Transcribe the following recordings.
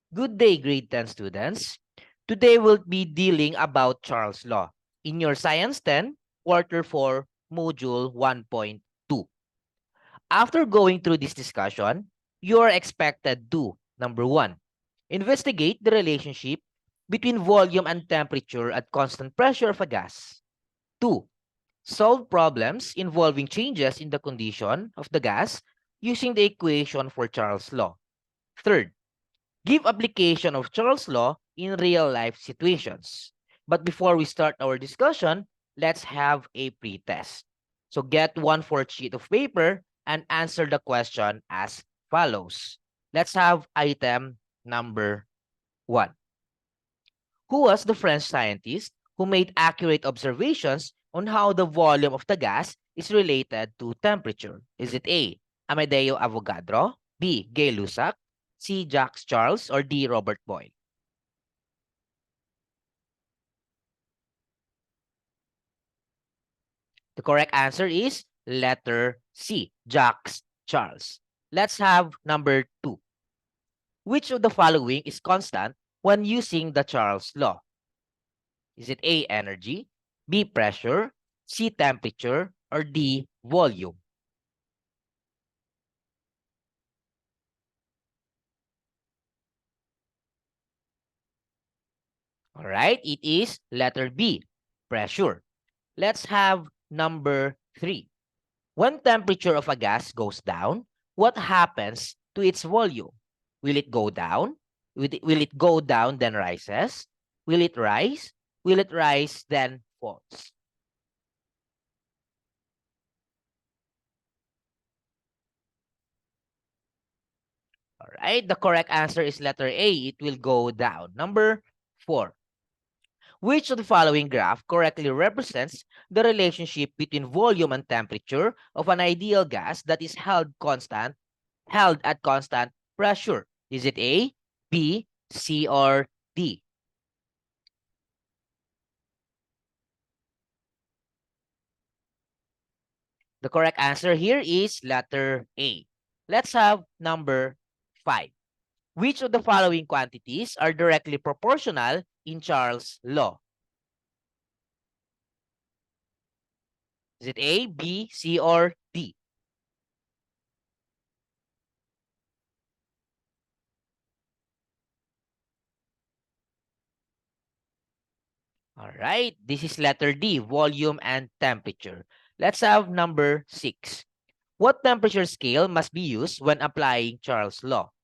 Good day, grade 10 students. Today we'll be dealing about Charles' Law in your Science 10, Quarter 4, Module 1.2. After going through this discussion, you are expected to, number 1, investigate the relationship between volume and temperature at constant pressure of a gas. 2, solve problems involving changes in the condition of the gas using the equation for Charles' Law. Third, give application of Charles' Law in real-life situations. But before we start our discussion, let's have a pre-test. So get 1/4 sheet of paper and answer the question as follows. Let's have item number 1. Who was the French scientist who made accurate observations on how the volume of the gas is related to temperature? Is it A, Amedeo Avogadro, B, Gay-Lussac, C, Jacques Charles, or D, Robert Boyle? The correct answer is letter C, Jacques Charles. Let's have number 2. Which of the following is constant when using the Charles law? Is it A, energy, B, pressure, C, temperature, or D, volume? All right, it is letter B, pressure. Let's have number 3. When temperature of a gas goes down, what happens to its volume? Will it go down? Will it go down then rises? Will it rise? Will it rise then falls? All right, the correct answer is letter A. It will go down. Number 4. Which of the following graph correctly represents the relationship between volume and temperature of an ideal gas that is held at constant pressure? Is it A, B, C, or D? The correct answer here is letter A. Let's have number 5. Which of the following quantities are directly proportional in Charles' law? Is it A, B, C, or D? All right, this is letter D, volume and temperature. Let's have number 6. What temperature scale must be used when applying Charles' law?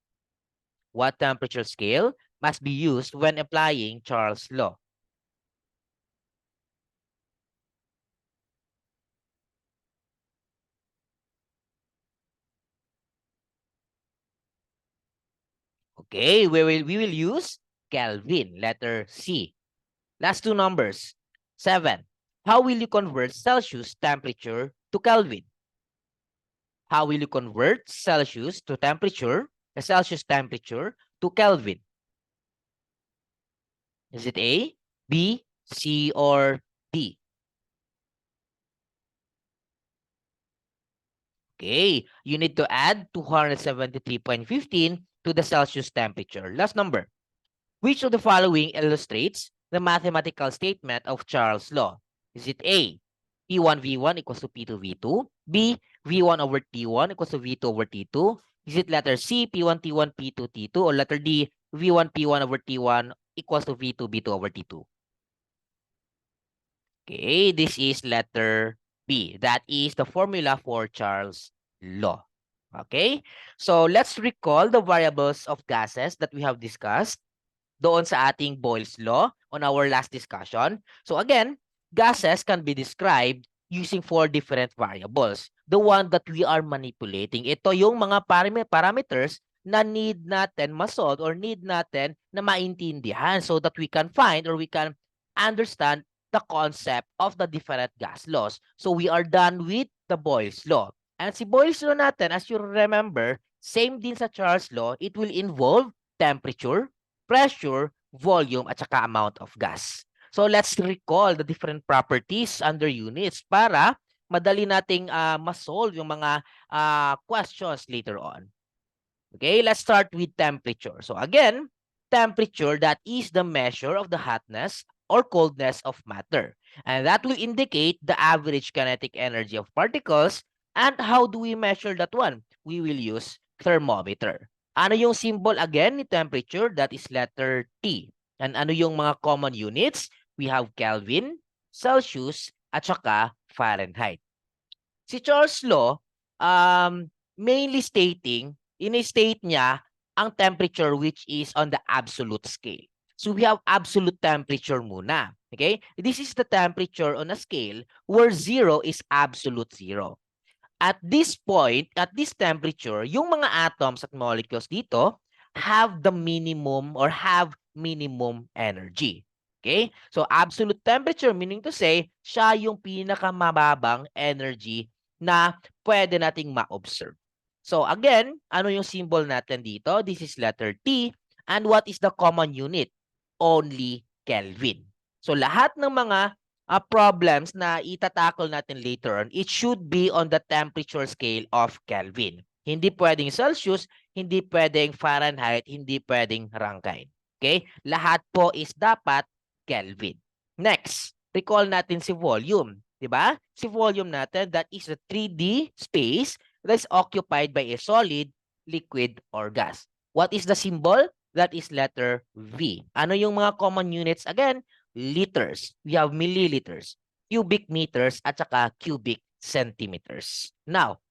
What temperature scale must be used when applying Charles' law? Okay, we will use Kelvin, letter C. Last two numbers. 7. How will you convert Celsius temperature to Kelvin? How will you convert Celsius to temperature, the Celsius temperature to Kelvin? Is it A, B, C, or D? Okay, you need to add 273.15 to the Celsius temperature. Last number. Which of the following illustrates the mathematical statement of Charles' law? Is it A, P1 V1 equals to P2 V2, B, V1 over T1 equals to V2 over T2? Is it letter C, P1 T1 P2 T2, or letter D, V1 P1 over T1 equals to V2 B2 over T2? Okay, this is letter B. That is the formula for Charles' law. Okay, so let's recall the variables of gases that we have discussed doon sa ating Boyle's law on our last discussion. So again, gases can be described using 4 different variables. The one that we are manipulating, ito yung mga parameters na need natin ma-solve or need natin na maintindihan so that we can find or we can understand the concept of the different gas laws. So we are done with the Boyle's law. And si Boyle's law natin, as you remember, same din sa Charles' law, it will involve temperature, pressure, volume, at saka amount of gas. So let's recall the different properties under units para madali nating ma-solve yung mga questions later on. Okay, let's start with temperature. So again, temperature that is the measure of the hotness or coldness of matter. And that will indicate the average kinetic energy of particles. And how do we measure that one? We will use thermometer. Ano yung symbol again ni temperature? That is letter T. And ano yung mga common units? We have Kelvin, Celsius, at saka Fahrenheit. Si Charles Law, mainly stating, in-state niya ang temperature which is on the absolute scale. So we have absolute temperature muna. Okay? This is the temperature on a scale where 0 is absolute 0. At this point, at this temperature, yung mga atoms at molecules dito have the minimum or have minimum energy. Okay? So absolute temperature meaning to say, siya yung pinakamababang energy na pwede nating ma-observe. So again, ano yung symbol natin dito? This is letter T. And what is the common unit? Only Kelvin. So lahat ng mga problems na itatakol natin later on, it should be on the temperature scale of Kelvin. Hindi pwedeng Celsius, hindi pwedeng Fahrenheit, hindi pwedeng Rankine. Okay? Lahat po is dapat Kelvin. Next, recall natin si volume. Diba? Si volume natin, that is a 3D space that is occupied by a solid, liquid, or gas. What is the symbol? That is letter V. Ano yung mga common units again? Liters. We have milliliters, cubic meters, at saka cubic centimeters. Now,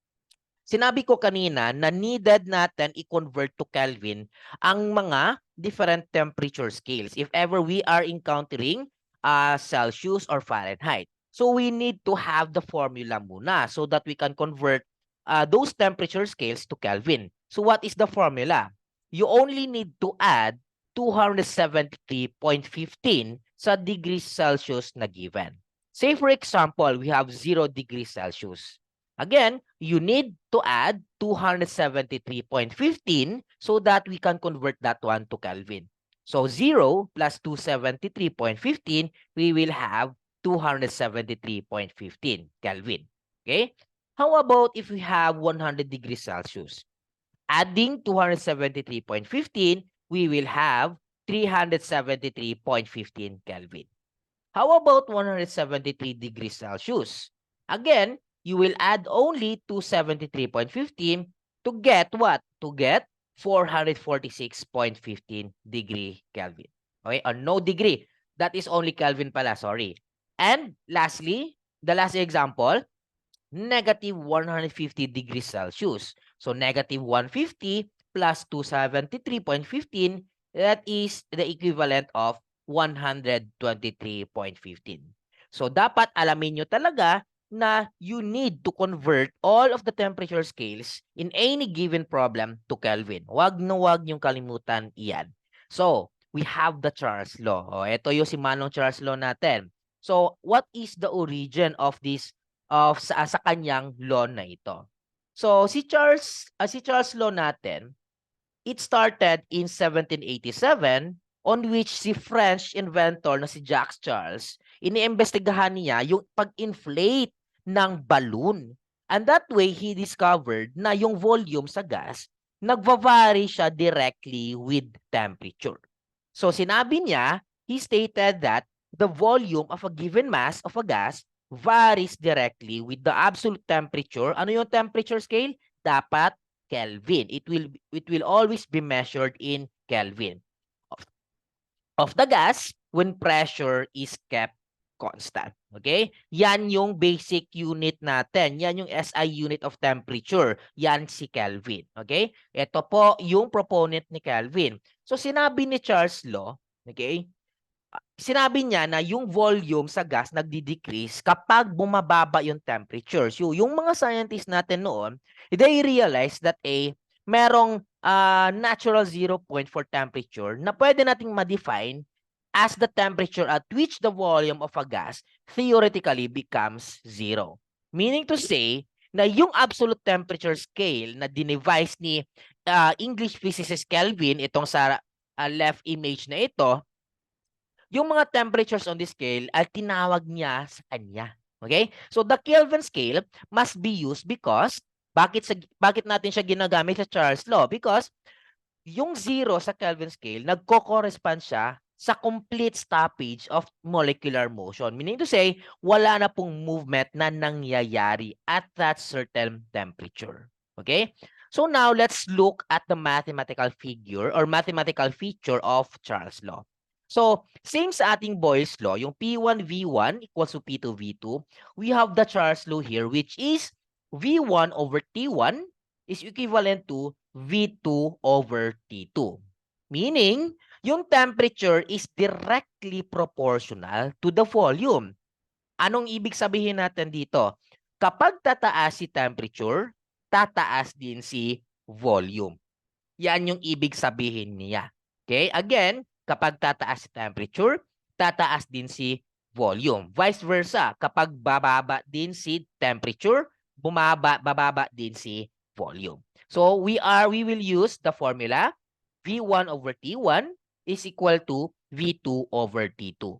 sinabi ko kanina na needed natin i-convert to Kelvin ang mga different temperature scales if ever we are encountering Celsius or Fahrenheit. So we need to have the formula muna so that we can convert those temperature scales to Kelvin. So what is the formula? You only need to add 273.15 sa degrees Celsius na given. Say for example, we have 0 degrees Celsius. Again, you need to add 273.15 so that we can convert that one to Kelvin. So 0 plus 273.15, we will have 273.15 Kelvin. Okay? How about if we have 100 degrees Celsius? Adding 273.15, we will have 373.15 Kelvin. How about 173 degrees Celsius? Again, you will add only 273.15 to get what? To get 446.15 degree Kelvin. Okay? Or no degree. That is only Kelvin pala, sorry. And lastly, the last example, negative 150 degrees Celsius. So negative 150 plus 273.15, that is the equivalent of 123.15. So dapat alamin nyo talaga na you need to convert all of the temperature scales in any given problem to Kelvin. Wag na wag yung kalimutan iyan. So, we have the Charles Law. O, ito yung si Manong Charles Law natin. So, what is the origin of this sa kanyang law na ito? So, si Charles Law natin, it started in 1787 on which si French inventor na si Jacques Charles, iniimbestigahan niya yung pag-inflate ng balloon. And that way, he discovered na yung volume sa gas, nagva-vary siya directly with temperature. So sinabi niya, he stated that the volume of a given mass of a gas varies directly with the absolute temperature. Ano yung temperature scale? Dapat Kelvin. It will always be measured in Kelvin of the gas when pressure is kept constant. Okay? Yan yung basic unit natin. Yan yung SI unit of temperature. Yan si Kelvin. Okay? Ito po yung proponent ni Kelvin. So sinabi ni Charles Law, okay? Sinabi niya na yung volume sa gas nagdi-decrease kapag bumababa yung temperature. So yung mga scientists natin noon, they realized that merong natural zero point for temperature na pwede nating ma-define as the temperature at which the volume of a gas theoretically becomes zero. Meaning to say na yung absolute temperature scale na dinevise ni English physicist Kelvin, itong sa left image na ito, yung mga temperatures on this scale ay tinawag niya sa kanya. Okay? So the Kelvin scale must be used because bakit natin siya ginagamit sa Charles Law? Because yung 0 sa Kelvin scale, nagko-correspond siya sa complete stoppage of molecular motion. Meaning to say, wala na pong movement na nangyayari at that certain temperature. Okay? So now, let's look at the mathematical figure or mathematical feature of Charles' law. So, same sa ating Boyle's law, yung P1 V1 equals to P2 V2, we have the Charles' law here, which is V1 over T1 is equivalent to V2 over T2. Meaning, yung temperature is directly proportional to the volume. Anong ibig sabihin natin dito? Kapag tataas si temperature, tataas din si volume. Yan yung ibig sabihin niya. Okay? Again, kapag tataas si temperature, tataas din si volume. Vice versa, kapag bababa din si temperature, bababa din si volume. So we will use the formula V1 over T1 is equal to V2 over T2.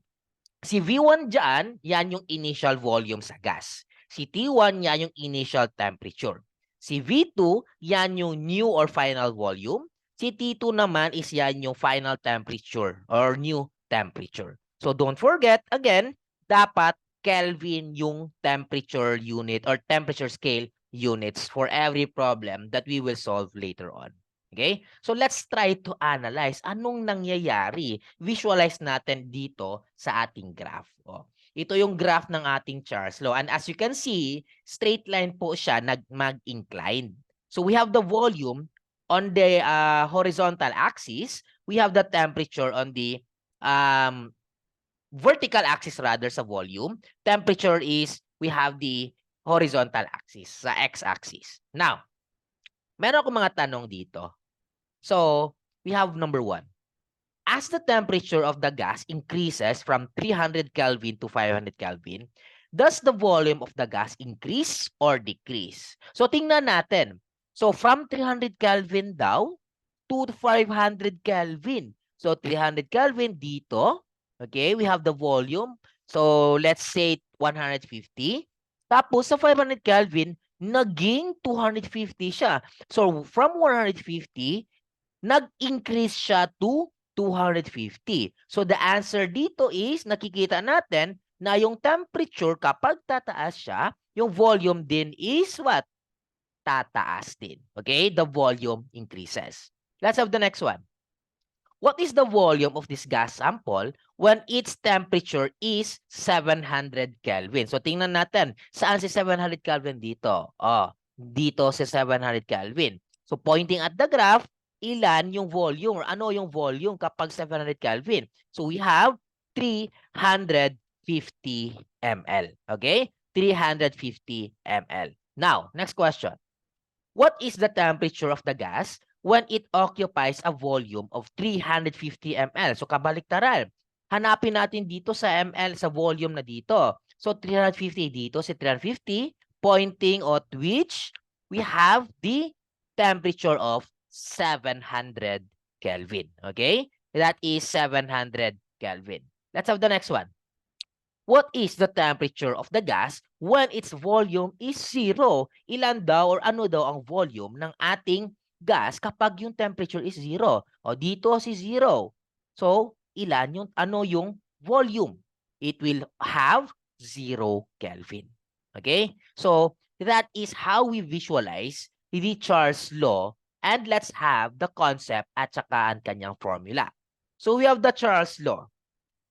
Si V1 dyan, yan yung initial volume sa gas. Si T1, yan yung initial temperature. Si V2, yan yung new or final volume. Si T2 naman is yan yung final temperature or new temperature. So don't forget, again, dapat Kelvin yung temperature unit or temperature scale units for every problem that we will solve later on. Okay? So let's try to analyze anong nangyayari. Visualize natin dito sa ating graph. Oh. Ito yung graph ng ating Charles law. And as you can see, straight line po siya mag-incline. So we have the volume on the horizontal axis. We have the temperature on the vertical axis rather sa volume. Temperature is, we have the horizontal axis, sa x-axis. Now, meron akong mga tanong dito. So, we have number 1. As the temperature of the gas increases from 300 Kelvin to 500 Kelvin, does the volume of the gas increase or decrease? So, tingnan natin. So, from 300 Kelvin daw to 500 Kelvin. So, 300 Kelvin dito. Okay, we have the volume. So, let's say 150. Tapos, sa 500 Kelvin, naging 250 siya. So, from 150, nag-increase siya to 250. So the answer dito is, nakikita natin na yung temperature kapag tataas siya, yung volume din is what? Tataas din. Okay? The volume increases. Let's have the next one. What is the volume of this gas sample when its temperature is 700 Kelvin? So tingnan natin, saan si 700 Kelvin dito? Oh, dito si 700 Kelvin. So pointing at the graph, ilan yung volume or ano yung volume kapag 700 Kelvin? So we have 350 ml. Okay? 350 ml. Now, next question. What is the temperature of the gas when it occupies a volume of 350 ml? So kabaliktaran. Hanapin natin dito sa ml sa volume na dito. So 350 dito, si 350, pointing at which we have the temperature of 700 Kelvin. Okay? That is 700 Kelvin. Let's have the next one. What is the temperature of the gas when its volume is 0? Ilan daw or ano daw ang volume ng ating gas kapag yung temperature is 0? O dito si 0. So, ilan yung ano yung volume? It will have 0 Kelvin. Okay? So, that is how we visualize the Charles law, and let's have the concept at saka ang kanyang formula. So, we have the Charles law.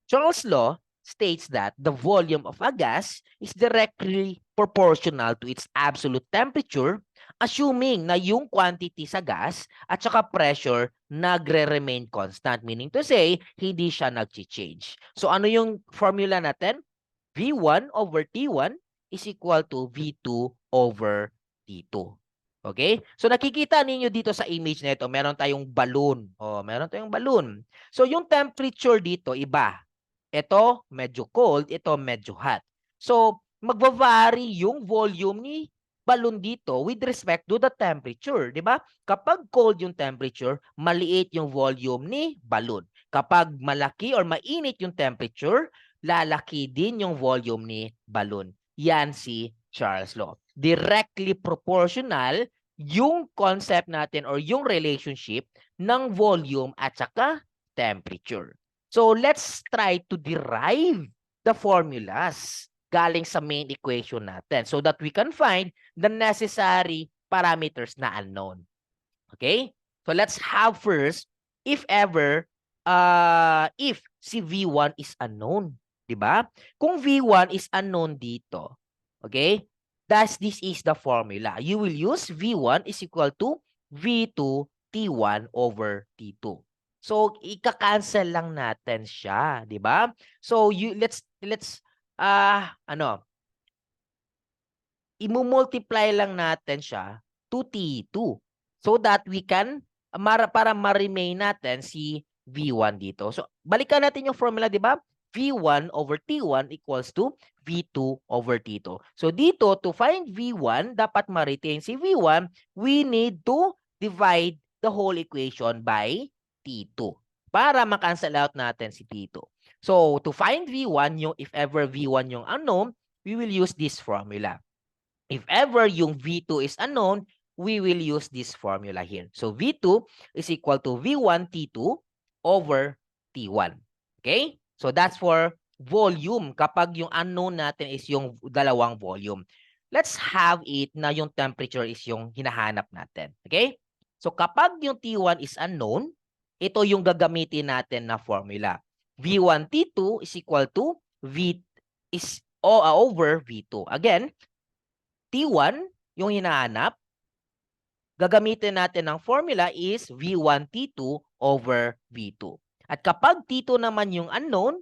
Charles' law states that the volume of a gas is directly proportional to its absolute temperature, assuming na yung quantity sa gas at saka pressure nagre-remain constant. Meaning to say, hindi siya nag-change. So ano yung formula natin? V1 over T1 is equal to V2 over T2. Okay? So nakikita ninyo dito sa image na ito, meron tayong balloon. Oh, meron tayong balloon. So yung temperature dito iba. Ito medyo cold, ito medyo hot. So magva-vary yung volume ni balloon dito with respect to the temperature, di ba? Kapag cold yung temperature, maliit yung volume ni balloon. Kapag malaki or mainit yung temperature, lalaki din yung volume ni balloon. Yan si Charles' law. Directly proportional yung concept natin or yung relationship ng volume at saka temperature. So let's try to derive the formulas galing sa main equation natin so that we can find the necessary parameters na unknown. Okay? So let's have first, if ever, if si V1 is unknown. Diba? Kung V1 is unknown dito, okay? This is the formula. You will use V1 is equal to V2 T1 over T2. So, ika-cancel lang natin siya, di ba? So, let's i-multiply lang natin siya to T2 so that we can para ma-remain natin si V1 dito. So, balikan natin yung formula, di ba? V1 over T1 equals to V2 over T2. So, dito, to find V1, dapat ma-retain si V1, we need to divide the whole equation by T2 para ma-cancel out natin si T2. So, to find V1, yung if ever V1 yung unknown, we will use this formula. If ever yung V2 is unknown, we will use this formula here. So, V2 is equal to V1 T2 over T1. Okay? So, that's for volume kapag yung unknown natin is yung dalawang volume. Let's have it na yung temperature is yung hinahanap natin. Okay? So, kapag yung T1 is unknown, ito yung gagamitin natin na formula. V1 T2 is equal to V is over V2. Again, T1, yung hinahanap, gagamitin natin ng formula is V1 T2 over V2. At kapag T2 naman yung unknown,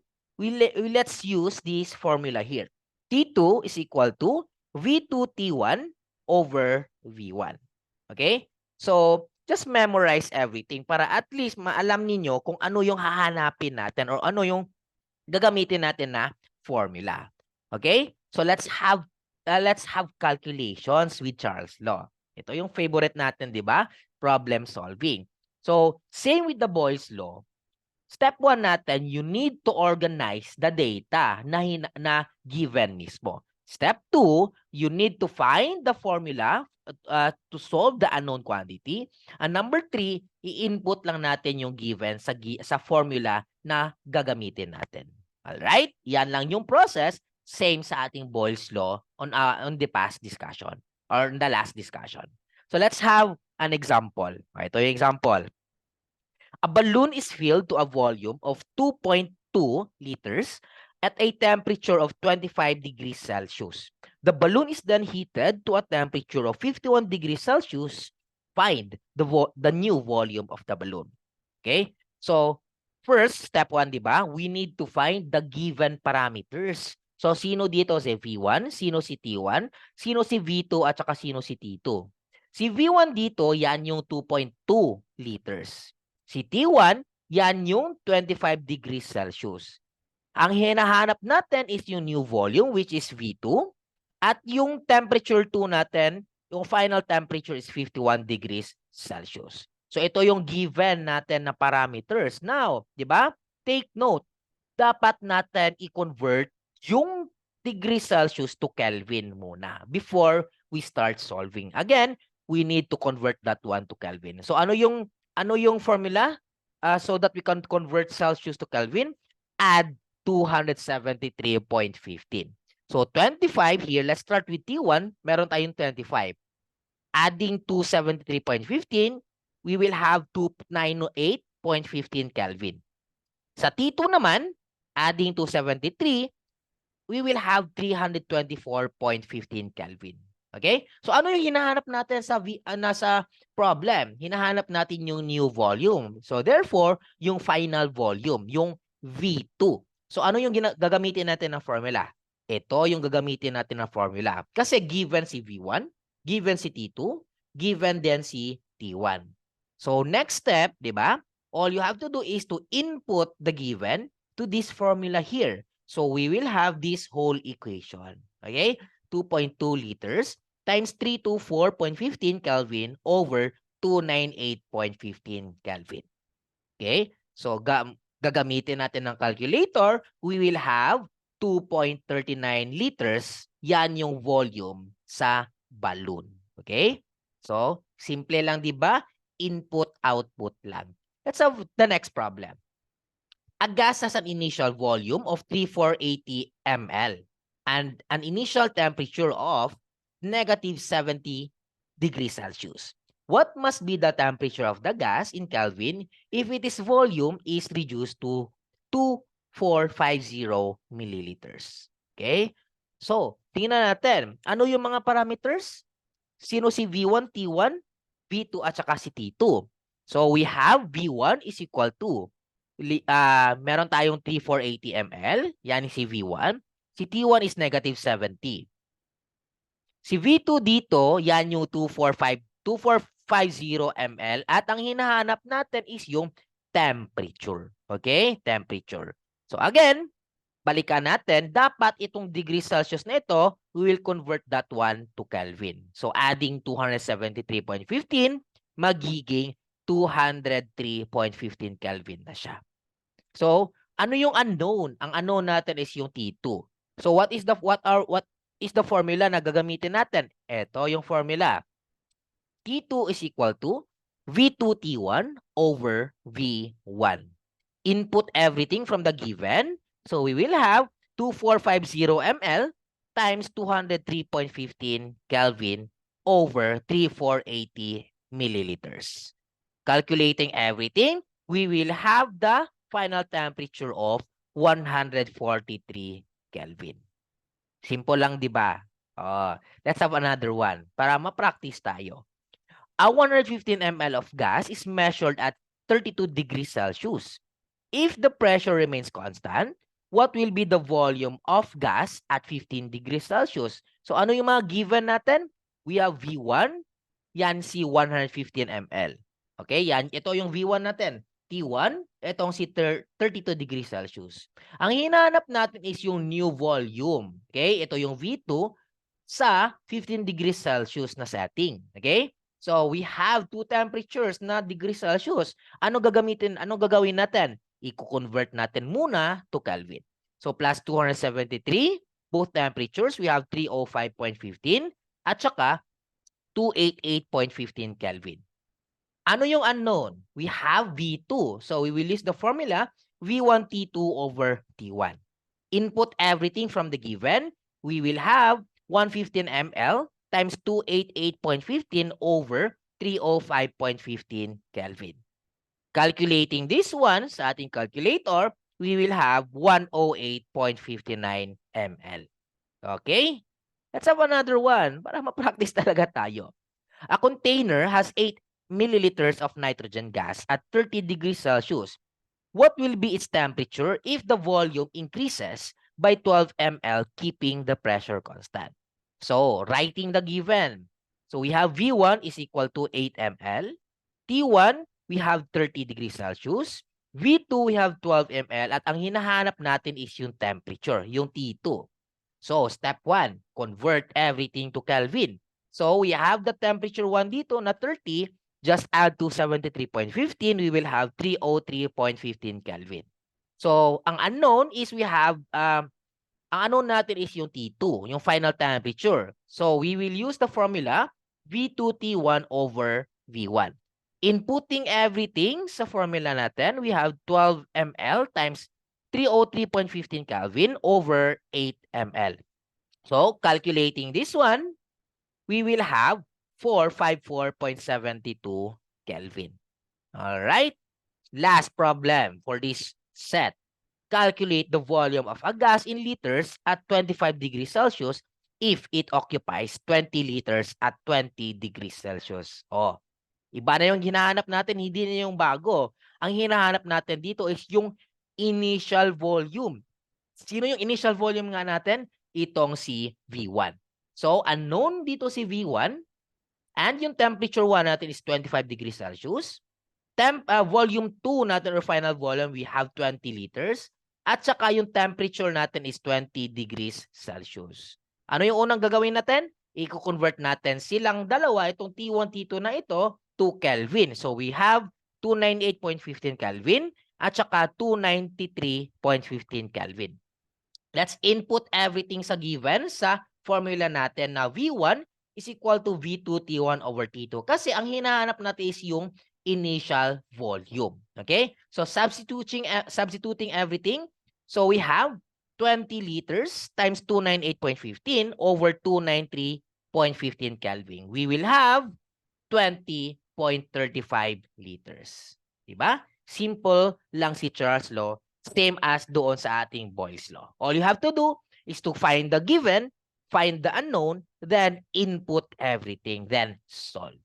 let's use this formula here. T2 is equal to V2 T1 over V1. Okay? So, just memorize everything para at least maalam ninyo kung ano yung hahanapin natin or ano yung gagamitin natin na formula. Okay? So, let's have calculations with Charles' law. Ito yung favorite natin, di ba? Problem solving. So, same with the Boyle's law. Step 1 natin, you need to organize the data na given mismo. Step 2, you need to find the formula to solve the unknown quantity. And number 3, i-input lang natin yung given sa formula na gagamitin natin. Alright? Yan lang yung process. Same sa ating Boyle's law on the past discussion or on the last discussion. So let's have an example. Ito yung example. A balloon is filled to a volume of 2.2 liters at a temperature of 25 degrees Celsius. The balloon is then heated to a temperature of 51 degrees Celsius. Find the new volume of the balloon. Okay? So, first, step 1, di ba? We need to find the given parameters. So, sino dito si V1, sino si T1, sino si V2, at saka sino si T2. Si V1 dito, yan yung 2.2 liters. Si T1, yan yung 25 degrees Celsius. Ang hinahanap natin is yung new volume, which is V2. At yung temperature 2 natin, yung final temperature is 51 degrees Celsius. So, ito yung given natin na parameters. Now, di ba? Take note, dapat natin i-convert yung degree Celsius to Kelvin muna before we start solving. Again, we need to convert that one to Kelvin. So, ano yung formula? So that we can convert Celsius to Kelvin, add 273.15. So, 25 here, let's start with T1. Meron tayong 25. Adding 273.15, we will have 298.15 Kelvin. Sa T2 naman, adding 273, we will have 324.15 Kelvin. Okay? So, ano yung hinahanap natin sa nasa problem? Hinahanap natin yung new volume. So, therefore, yung final volume, yung V2. So, ano yung gagamitin natin na formula? Ito yung gagamitin natin na formula. Kasi given si V1, given si T2, given din si T1. So, next step, di ba? All you have to do is to input the given to this formula here. So, we will have this whole equation. Okay? 2.2 liters times 324.15 Kelvin over 298.15 Kelvin. Okay? So, gagamitin natin ng calculator. We will have 2.39 liters. Yan yung volume sa balloon. Okay? So, Simple lang, di ba? Input-output lang. Let's have the next problem. A gas has an initial volume of 3480 ml and an initial temperature of negative 70 degrees Celsius. What must be the temperature of the gas in Kelvin if its volume is reduced to 2450 milliliters? Okay? So, tingnan natin. Ano yung mga parameters? Sino si V1, T1, V2 at saka si T2? So, we have V1 is equal to meron tayong 3480 ml, yan si V1. Si T1 is negative 70. Si V2 dito, yan yung 2450 ml. At ang hinahanap natin is yung temperature. Okay? Temperature. So again, balikan natin, dapat itong degree Celsius na ito, we will convert that one to Kelvin. So adding 273.15, magiging 203.15 Kelvin na siya. So, ano yung unknown? Ang unknown natin is yung T2. So, what is the formula na gagamitin natin? Ito yung formula. T2 is equal to V2T1 over V1. Input everything from the given. So, we will have 2450 ml times 203.15 Kelvin over 3480 milliliters. Calculating everything, we will have the final temperature of 143 Kelvin. Simple lang, di ba? Let's have another one para ma-practice tayo. A 115 ml of gas is measured at 32 degrees Celsius. If the pressure remains constant, what will be the volume of gas at 15 degrees Celsius? So ano yung mga given natin? We have V1, yan si 115 ml. Okay, yan. Ito yung V1 natin. T1, itong si 32 degrees Celsius. Ang hinahanap natin is yung new volume. Okay, ito yung V2 sa 15 degrees Celsius na setting. Okay, so we have two temperatures na degrees Celsius. Ano gagawin natin? I-convert natin muna to Kelvin. So plus 273, both temperatures, we have 305.15 at saka 288.15 Kelvin. Ano yung unknown? We have V2. So we will use the formula V1T2 over T1. Input everything from the given. We will have 115 ml times 288.15 over 305.15 Kelvin. Calculating this one sa ating calculator, we will have 108.59 ml. Okay? Let's have another one para ma-practice talaga tayo. A container has 8 milliliters of nitrogen gas at 30 degrees Celsius. What will be its temperature if the volume increases by 12 ml, keeping the pressure constant? So, writing the given. So, we have V1 is equal to 8 ml. T1, we have 30 degrees Celsius. V2, we have 12 ml. At ang hinahanap natin is yung temperature, yung T2. So, step 1, convert everything to Kelvin. So, we have the temperature 1 dito na 30. Just add to 73.15, we will have 303.15 Kelvin. So, ang unknown is we have, ang unknown natin is yung T2, yung final temperature. So, we will use the formula V2T1 over V1. Inputting everything sa formula natin, we have 12 ml times 303.15 Kelvin over 8 ml. So, calculating this one, we will have 454.72 Kelvin. All right. Last problem for this set. Calculate the volume of a gas in liters at 25 degrees Celsius if it occupies 20 liters at 20 degrees Celsius. Oh, iba na yung hinahanap natin, hindi na yung bago. Ang hinahanap natin dito is yung initial volume. Sino yung initial volume nga natin? Itong si V1. So, unknown dito si V1. And yung temperature 1 natin is 25 degrees Celsius. Volume 2 natin or final volume, we have 20 liters. At saka yung temperature natin is 20 degrees Celsius. Ano yung unang gagawin natin? I-convert natin silang dalawa, itong T1, T2 na ito, to Kelvin. So we have 298.15 Kelvin at saka 293.15 Kelvin. Let's input everything sa given sa formula natin na V1 is equal to V2 T1 over T2. Kasi ang hinahanap natin is yung initial volume. Okay? So substituting everything. So we have 20 liters times 298.15 over 293.15 Kelvin. We will have 20.35 liters. Diba? Simple lang si Charles' law, same as doon sa ating Boyle's law. All you have to do is to find the given, find the unknown, then input everything, then solve.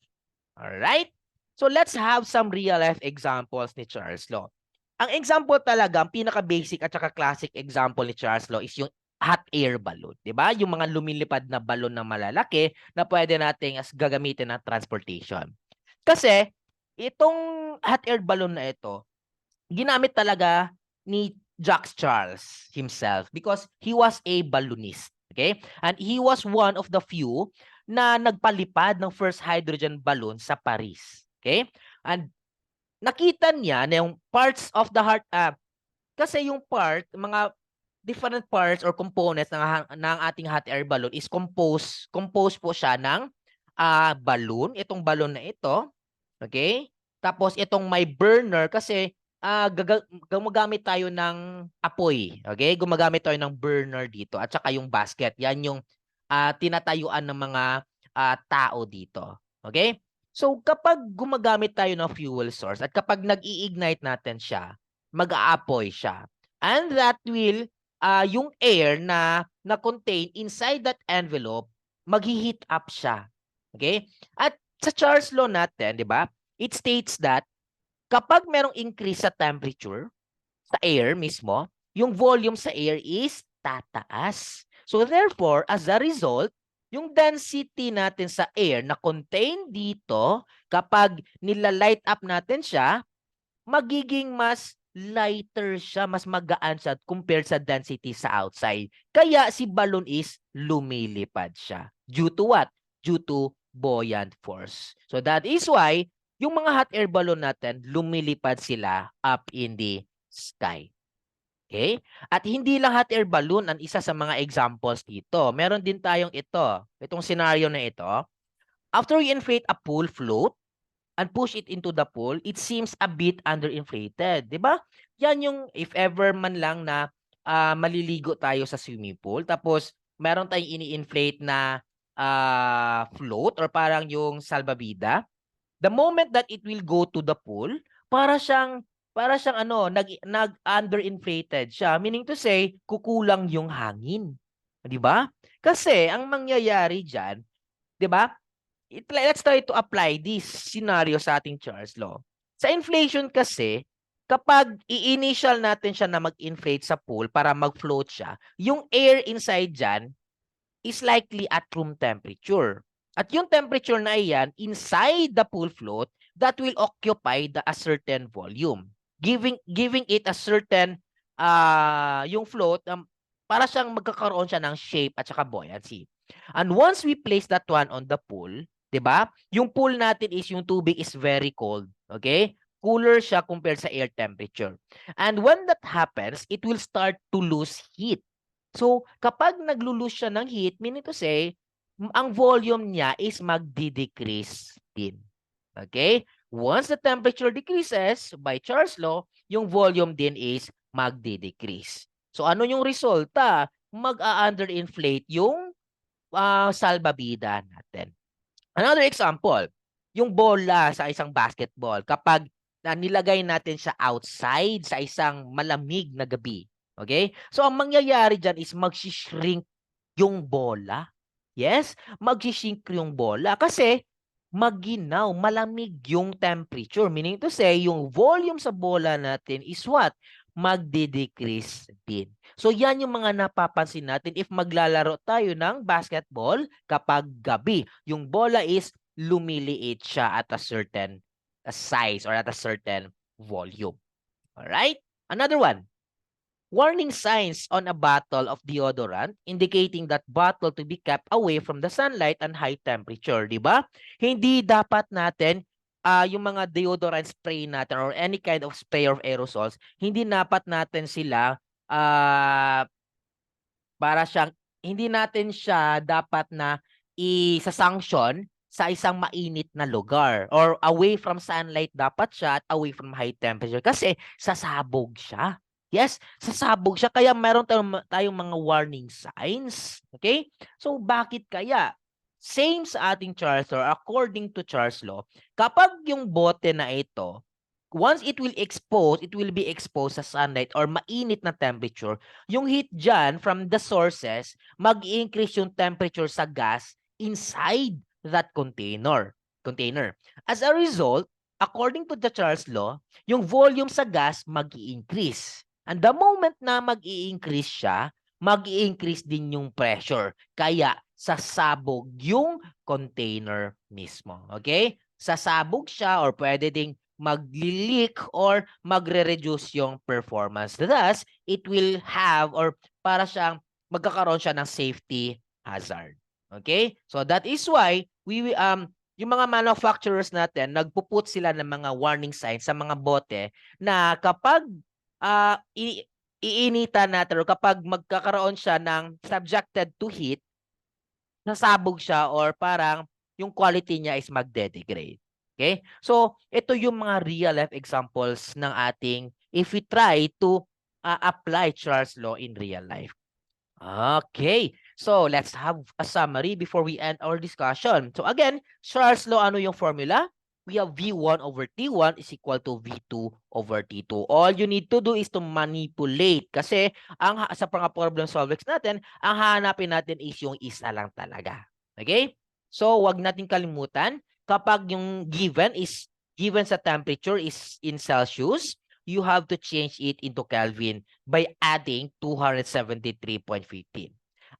All right? So let's have some real life examples ni Charles' law. Ang example talaga, ang pinaka-basic at saka classic example ni Charles' law is yung hot air balloon. 'Di ba? Yung mga lumilipad na balon na malalaki na pwede nating gagamitin ng transportation. Kasi itong hot air balloon na ito, ginamit talaga ni Jacques Charles himself because he was a balloonist. Okay? And he was one of the few na nagpalipad ng first hydrogen balloon sa Paris. Okay? And nakita niya na yung parts of the heart, kasi yung mga different parts or components ng ating hot air balloon is composed po siya ng balloon, itong balloon na ito, okay? Tapos itong may burner kasi gumagamit tayo ng apoy, okay? Gumagamit tayo ng burner dito at saka yung basket. Yan yung tinatayuan ng mga tao dito, okay? So kapag gumagamit tayo ng fuel source at kapag nag-i-ignite natin siya, mag-aapoy siya. And that will yung air na contain inside that envelope, maghi-heat up siya. Okay? At sa Charles law natin, 'di ba? It states that kapag merong increase sa temperature sa air mismo, yung volume sa air is tataas. So therefore, as a result, yung density natin sa air na contain dito, kapag nila-light up natin siya, magiging mas lighter siya, mas magaan siya compared sa density sa outside. Kaya si balloon is lumilipad siya. Due to what? Due to buoyant force. So that is why yung mga hot air balloon natin, lumilipad sila up in the sky. Okay? At hindi lang hot air balloon ang isa sa mga examples dito. Meron din tayong itong scenario na ito. After we inflate a pool float, and push it into the pool, it seems a bit underinflated. 'Di ba? Yan yung if ever man lang na maliligo tayo sa swimming pool, tapos meron tayong ini-inflate na float or parang yung salbabida. The moment that it will go to the pool, para siyang nag-underinflated siya. Meaning to say, kukulang yung hangin. 'Di ba? Kasi ang mangyayari diyan, 'di ba? Let's try to apply this scenario sa ating Charles law. Sa inflation kasi, kapag i-initial natin siya na mag-inflate sa pool para mag-float siya, yung air inside dyan is likely at room temperature. At yung temperature na iyan, inside the pool float, that will occupy a certain volume. Giving it a certain, yung float, para siyang magkakaroon siya ng shape at saka buoyancy. And once we place that one on the pool, 'di ba? Yung pool natin is yung tubig is very cold, okay? Cooler siya compared sa air temperature. And when that happens, it will start to lose heat. So, kapag naglo-lose siya ng heat, meaning to say, ang volume niya is magdi-decrease din. Okay? Once the temperature decreases by Charles law, yung volume din is magdi-decrease. So, ano yung resulta? Mag-a-underinflate yung salbabida natin. Another example, yung bola sa isang basketball, kapag nilagay natin siya outside sa isang malamig na gabi. Okay? So, ang mangyayari dyan is mag-shrink yung bola. Yes? Mag-shrink yung bola kasi maginaw, malamig yung temperature. Meaning to say, yung volume sa bola natin is what? Magdi-decrease din. So yan yung mga napapansin natin if maglalaro tayo ng basketball kapag gabi. Yung bola is lumiliit siya at a certain size or at a certain volume. Alright? Another one. Warning signs on a bottle of deodorant indicating that bottle to be kept away from the sunlight and high temperature, di ba? Hindi dapat natin yung mga deodorant spray natin or any kind of spray of aerosols, hindi dapat natin sila hindi natin siya dapat na isa-sanction sa isang mainit na lugar or away from sunlight dapat siya at away from high temperature kasi sasabog siya. Yes, sasabog siya kaya meron tayong mga warning signs. Okay? So bakit kaya? Same sa ating Charles law, according to Charles law, kapag yung bote na ito, once it will be exposed sa sunlight or mainit na temperature, yung heat dyan from the sources, mag-increase yung temperature sa gas inside that container. As a result, according to the Charles law, yung volume sa gas mag-i-increase. And the moment na mag-i-increase siya, mag-i-increase din yung pressure. Kaya sasabog yung container mismo. Okay? Sasabog siya or pwede ding mag-leak or magre-reduce yung performance. Thus, it will have or para siyang magkakaroon siya ng safety hazard. Okay? So that is why yung mga manufacturers natin, nagpuput sila ng mga warning signs sa mga bote na kapag iinitan natin or kapag magkakaroon siya ng subjected to heat, nasabog siya or parang yung quality niya is magde-degrade. Okay? So, ito yung mga real life examples ng ating if we try to apply Charles law in real life. Okay. So, let's have a summary before we end our discussion. So, again, Charles law, ano yung formula? We have V1 over T1 is equal to V2 over T2. All you need to do is to manipulate. Kasi sa mga problem solvers natin, ang hanapin natin is yung isa lang talaga. Okay? So, wag natin kalimutan, kapag yung given sa temperature is in Celsius, you have to change it into Kelvin by adding 273.15.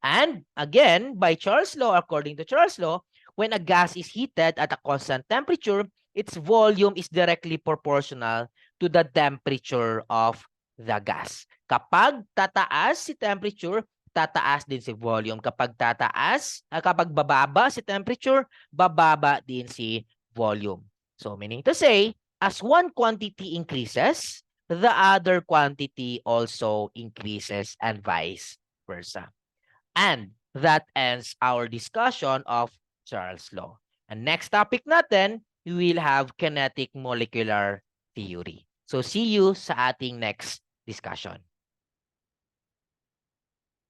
And again, by Charles law, according to Charles law, when a gas is heated at a constant temperature, its volume is directly proportional to the temperature of the gas. Kapag tataas si temperature, tataas din si volume. Kapag bababa si temperature, bababa din si volume. So meaning to say, as one quantity increases, the other quantity also increases and vice versa. And that ends our discussion of Charles' law. And next topic natin, we will have kinetic molecular theory. So see you sa ating next discussion.